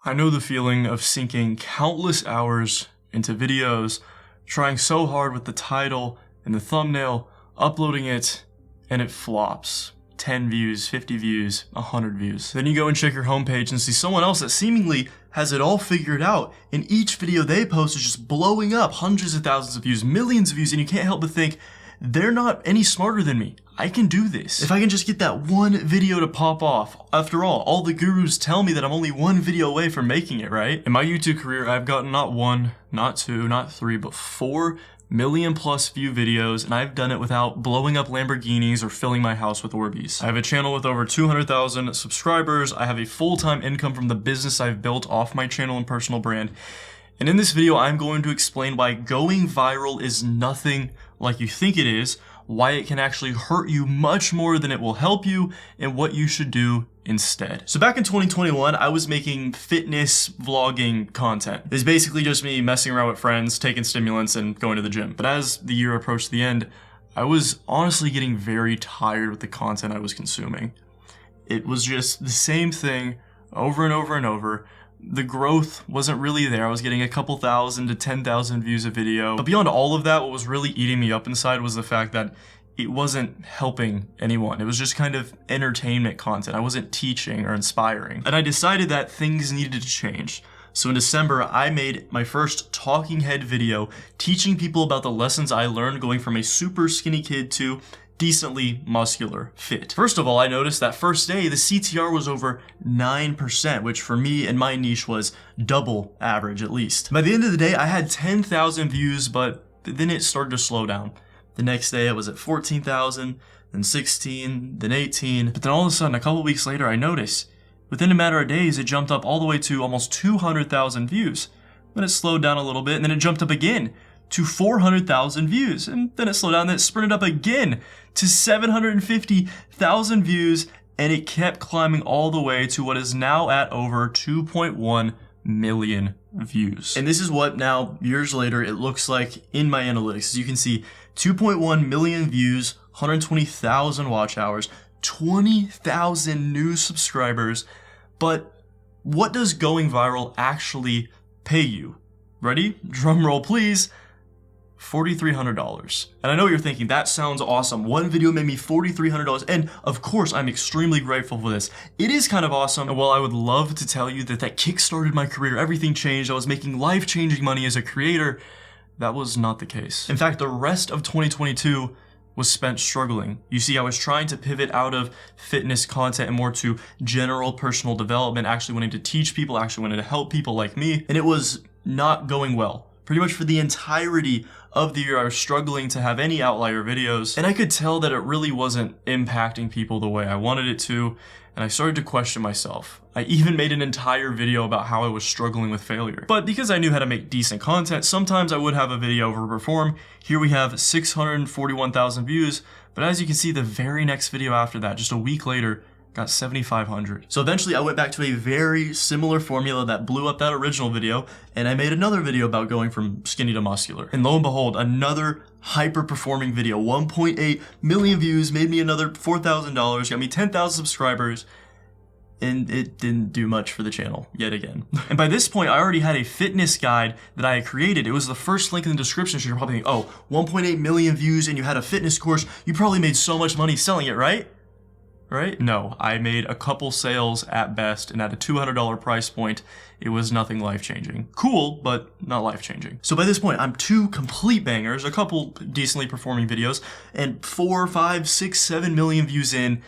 I know the feeling of sinking countless hours into videos, trying so hard with the title and the thumbnail, uploading it, and it flops. 10 views, 50 views, 100 views. Then you go and check your homepage and see someone else that seemingly has it all figured out, and each video they post is just blowing up, hundreds of thousands of views, millions of views, and you can't help but think, they're not any smarter than me. I can do this. If I can just get that one video to pop off. After all the gurus tell me that I'm only one video away from making it, right? In my YouTube career, I've gotten not one, not two, not three, but 4 million plus view videos, and I've done it without blowing up Lamborghinis or filling my house with Orbeez. I have a channel with over 200,000 subscribers. I have a full-time income from the business I've built off my channel and personal brand. And in this video, I'm going to explain why going viral is nothing like you think it is, why it can actually hurt you much more than it will help you, and what you should do instead. So back in 2021, I was making fitness vlogging content. It's basically just me messing around with friends, taking stimulants, and going to the gym. But as the year approached the end, I was honestly getting very tired with the content I was consuming. It was just the same thing over and over and over. The growth wasn't really there. I was getting a couple thousand to 10,000 views a video. But beyond all of that, what was really eating me up inside was the fact that it wasn't helping anyone. It was just kind of entertainment content. I wasn't teaching or inspiring. And I decided that things needed to change. So in December, I made my first talking head video teaching people about the lessons I learned going from a super skinny kid to decently muscular fit. First of all, I noticed that first day, the CTR was over 9%, which for me and my niche was double average at least. By the end of the day, I had 10,000 views, but then it started to slow down. The next day I was at 14,000, then 16, then 18. But then all of a sudden, a couple weeks later, I noticed within a matter of days, it jumped up all the way to almost 200,000 views. Then it slowed down a little bit, and then it jumped up again to 400,000 views. And then it slowed down, then it sprinted up again to 750,000 views, and it kept climbing all the way to what is now at over 2.1 million views. And this is what now, years later, it looks like in my analytics. As you can see, 2.1 million views, 120,000 watch hours, 20,000 new subscribers. But what does going viral actually pay you? Ready? Drum roll, please. $4,300. And I know you're thinking, that sounds awesome. One video made me $4,300. And of course, I'm extremely grateful for this. It is kind of awesome. And while I would love to tell you that kickstarted my career, everything changed, I was making life-changing money as a creator, that was not the case. In fact, the rest of 2022 was spent struggling. You see, I was trying to pivot out of fitness content and more to general personal development, actually wanting to teach people, actually wanting to help people like me, and it was not going well. Pretty much for the entirety of the year, I was struggling to have any outlier videos, and I could tell that it really wasn't impacting people the way I wanted it to, and I started to question myself. I even made an entire video about how I was struggling with failure. But because I knew how to make decent content, sometimes I would have a video overperform. Here we have 641,000 views, but as you can see, the very next video after that, just a week later, got 7,500. So eventually I went back to a very similar formula that blew up that original video, and I made another video about going from skinny to muscular. And lo and behold, another hyper-performing video, 1.8 million views, made me another $4,000, got me 10,000 subscribers, and it didn't do much for the channel, yet again. And by this point, I already had a fitness guide that I had created. It was the first link in the description, so you're probably thinking, oh, 1.8 million views, and you had a fitness course, you probably made so much money selling it, right? Right? No, I made a couple sales at best, and at a $200 price point, it was nothing life-changing. Cool, but not life-changing. So by this point, I'm 2 complete bangers, a couple decently performing videos, and 4, 5, 6, 7 million views in,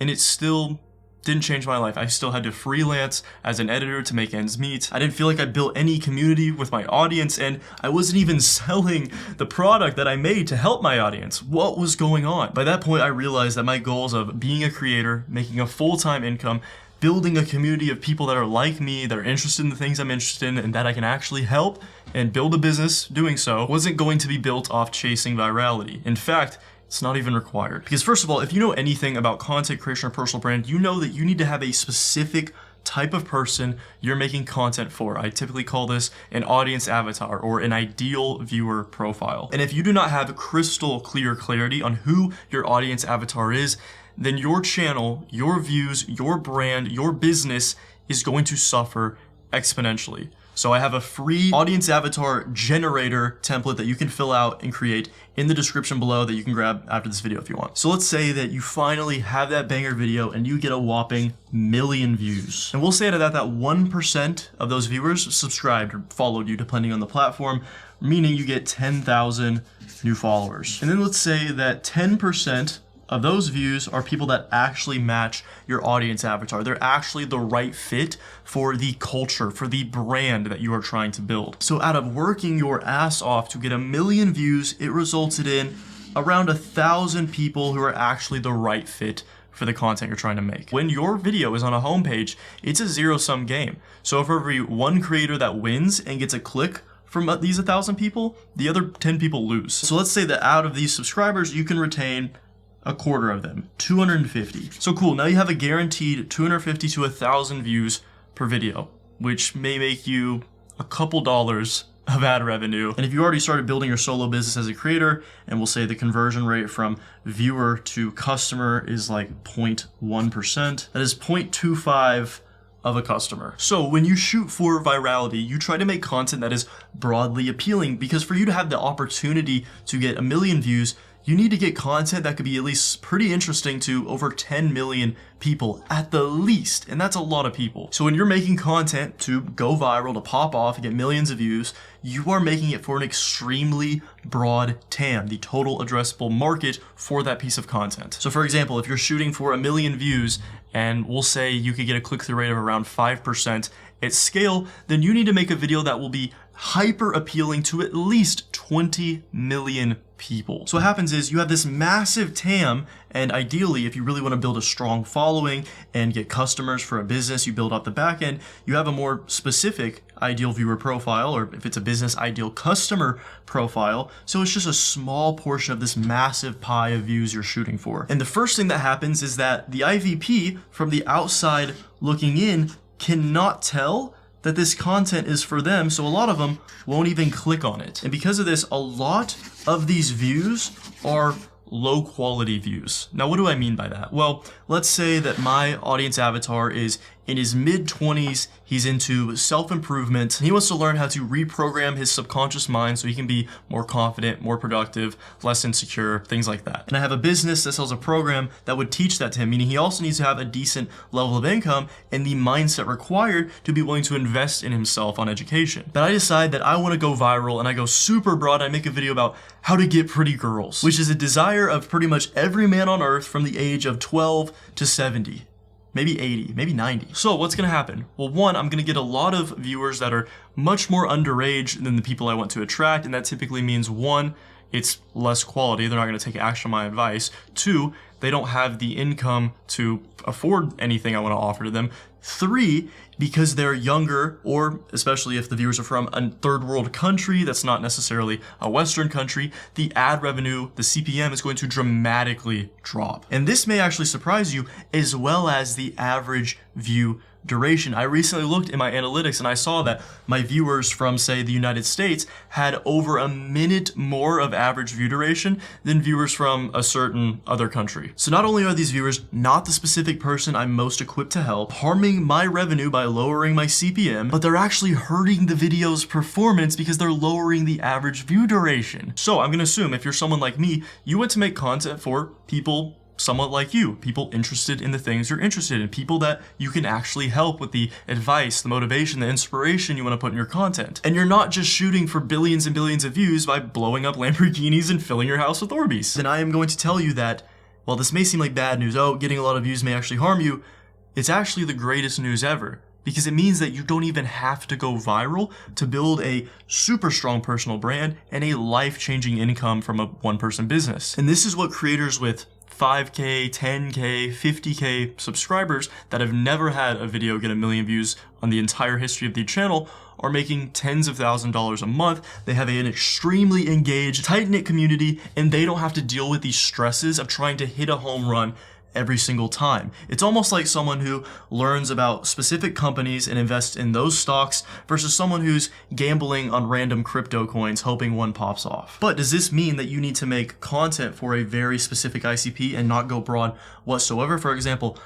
and it still didn't change my life. I still had to freelance as an editor to make ends meet. I didn't feel like I built any community with my audience, and I wasn't even selling the product that I made to help my audience. What was going on? By that point, I realized that my goals of being a creator, making a full-time income, building a community of people that are like me, that are interested in the things I'm interested in, and that I can actually help and build a business doing so, wasn't going to be built off chasing virality. In fact, it's not even required. Because first of all, if you know anything about content creation or personal brand, you know that you need to have a specific type of person you're making content for. I typically call this an audience avatar or an ideal viewer profile. And if you do not have crystal clear clarity on who your audience avatar is, then your channel, your views, your brand, your business is going to suffer exponentially. So I have a free audience avatar generator template that you can fill out and create in the description below that you can grab after this video if you want. So let's say that you finally have that banger video and you get a whopping 1,000,000 views. And we'll say that 1% of those viewers subscribed or followed you depending on the platform, meaning you get 10,000 new followers. And then let's say that 10% of those views are people that actually match your audience avatar. They're actually the right fit for the culture, for the brand that you are trying to build. So out of working your ass off to get 1,000,000 views, it resulted in around 1,000 people who are actually the right fit for the content you're trying to make. When your video is on a homepage, it's a zero-sum game. So for every one creator that wins and gets a click from these 1,000 people, the other 10 people lose. So let's say that out of these subscribers, you can retain a quarter of them, 250. So cool, now you have a guaranteed 250 to 1,000 views per video, which may make you a couple dollars of ad revenue. And if you already started building your solo business as a creator, and we'll say the conversion rate from viewer to customer is like 0.1%, that is 0.25 of a customer. So when you shoot for virality, you try to make content that is broadly appealing, because for you to have the opportunity to get 1,000,000 views, you need to get content that could be at least pretty interesting to over 10 million people at the least, and that's a lot of people. So when you're making content to go viral, to pop off and get millions of views, you are making it for an extremely broad TAM, the total addressable market for that piece of content. So for example, if you're shooting for 1,000,000 views and we'll say you could get a click-through rate of around 5% at scale, then you need to make a video that will be hyper appealing to at least 20 million people. So what happens is you have this massive TAM, and ideally, if you really want to build a strong following and get customers for a business, you build up the back end, you have a more specific ideal viewer profile, or if it's a business, ideal customer profile. So it's just a small portion of this massive pie of views you're shooting for. And the first thing that happens is that the IVP from the outside looking in cannot tell that this content is for them, so a lot of them won't even click on it. And because of this, a lot of these views are low quality views. Now, what do I mean by that? Well, let's say that my audience avatar is in his mid-20s, he's into self-improvement, and he wants to learn how to reprogram his subconscious mind so he can be more confident, more productive, less insecure, things like that. And I have a business that sells a program that would teach that to him, meaning he also needs to have a decent level of income and the mindset required to be willing to invest in himself on education. But I decide that I want to go viral, and I go super broad. I make a video about how to get pretty girls, which is a desire of pretty much every man on earth from the age of 12 to 70. Maybe 80, maybe 90. So what's gonna happen? Well, one, I'm gonna get a lot of viewers that are much more underage than the people I want to attract, and that typically means one, it's less quality, they're not gonna take action on my advice. Two, they don't have the income to afford anything I wanna offer to them. Three, because they're younger, or especially if the viewers are from a third world country that's not necessarily a Western country, the ad revenue, the CPM is going to dramatically drop. And this may actually surprise you, as well as the average view duration. I recently looked in my analytics and I saw that my viewers from, say, the United States had over a minute more of average view duration than viewers from a certain other country. So not only are these viewers not the specific person I'm most equipped to help, harming my revenue by lowering my CPM, but they're actually hurting the video's performance because they're lowering the average view duration. So I'm gonna assume if you're someone like me, you want to make content for people somewhat like you, people interested in the things you're interested in, people that you can actually help with the advice, the motivation, the inspiration you want to put in your content. And you're not just shooting for billions and billions of views by blowing up Lamborghinis and filling your house with Orbeez. Then I am going to tell you that, while this may seem like bad news, oh, getting a lot of views may actually harm you, it's actually the greatest news ever. Because it means that you don't even have to go viral to build a super strong personal brand and a life-changing income from a one-person business. And this is what creators with 5K, 10K, 50K subscribers that have never had a video get 1 million views on the entire history of the channel are making tens of thousands of dollars a month. They have an extremely engaged, tight-knit community, and they don't have to deal with these stresses of trying to hit a home run every single time. It's almost like someone who learns about specific companies and invests in those stocks versus someone who's gambling on random crypto coins hoping one pops off. But does this mean that you need to make content for a very specific ICP and not go broad whatsoever? For example,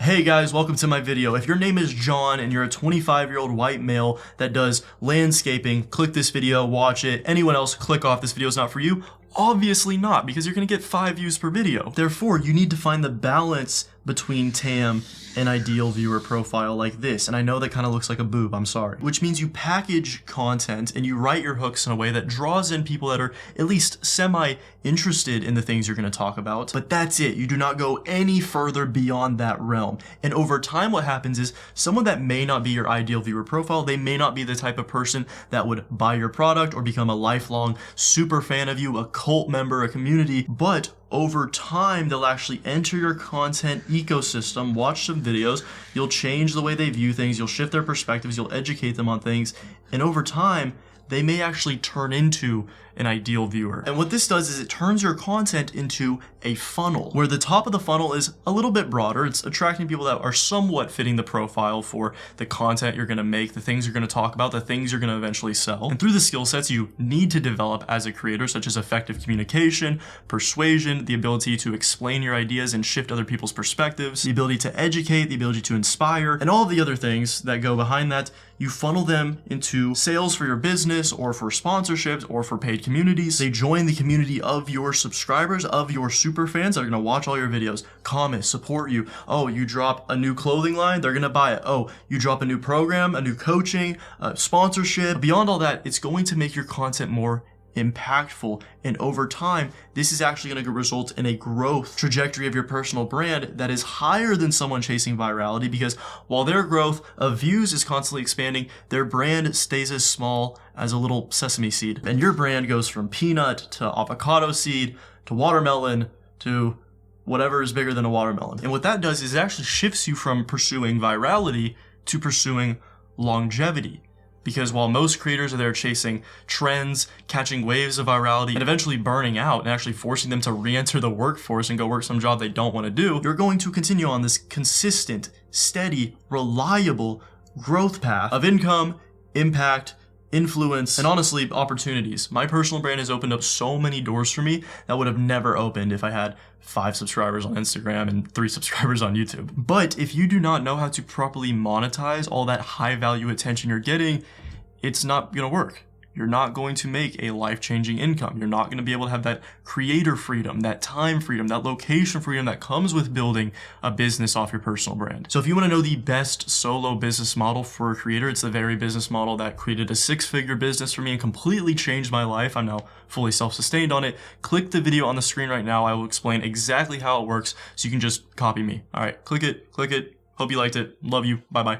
Hey guys, welcome to my video. If your name is John and you're a 25-year-old white male that does landscaping, click this video, watch it. Anyone else, click off. This video is not for you. Obviously not, because you're gonna get 5 views per video. Therefore, you need to find the balance between TAM and ideal viewer profile like this. And I know that kind of looks like a boob, I'm sorry. Which means you content and you write your hooks in a way that draws in people that are at least semi-interested in the things you're gonna talk about. But that's it, you do not go any further beyond that realm. And over time, what happens is someone that may not be your ideal viewer profile, they may not be the type of person that would buy your product or become a lifelong super fan of you, a cult member, a community, but over time, they'll actually enter your content ecosystem, watch some videos, you'll change the way they view things, you'll shift their perspectives, you'll educate them on things, and over time, they may actually turn into an ideal viewer. And what this does is it turns your content into a funnel, where the top of the funnel is a little bit broader. It's attracting people that are somewhat fitting the profile for the content you're gonna make, the things you're gonna talk about, the things you're gonna eventually sell. And through the skill sets you need to develop as a creator, such as effective communication, persuasion, the ability to explain your ideas and shift other people's perspectives, the ability to educate, the ability to inspire, and all of the other things that go behind that, you funnel them into sales for your business or for sponsorships or for paid communities. They join the community of your subscribers, of your super fans that are gonna watch all your videos, comment, support you. Oh, you drop a new clothing line, they're gonna buy it. Oh, you drop a new program, a new coaching, sponsorship. Beyond all that, it's going to make your content more impactful, and over time this is actually going to result in a growth trajectory of your personal brand that is higher than someone chasing virality, because while their growth of views is constantly expanding, their brand stays as small as a little sesame seed, and your brand goes from peanut to avocado seed to watermelon to whatever is bigger than a watermelon. And what that does is it actually shifts you from pursuing virality to pursuing longevity. Because while most creators are there chasing trends, catching waves of virality, and eventually burning out and actually forcing them to re-enter the workforce and go work some job they don't want to do, you're going to continue on this consistent, steady, reliable growth path of income, impact, influence, and honestly, opportunities. My personal brand has opened up so many doors for me that would have never opened if I had 5 subscribers on Instagram and 3 subscribers on YouTube. But if you do not know how to properly monetize all that high value attention you're getting, it's not gonna work. You're not going to make a life-changing income. You're not going to be able to have that creator freedom, that time freedom, that location freedom that comes with building a business off your personal brand. So if you want to know the best solo business model for a creator, it's the very business model that created a 6-figure business for me and completely changed my life. I'm now fully self-sustained on it. Click the video on the screen right now. I will explain exactly how it works so you can just copy me. All right, click it. Hope you liked it. Love you. Bye-bye.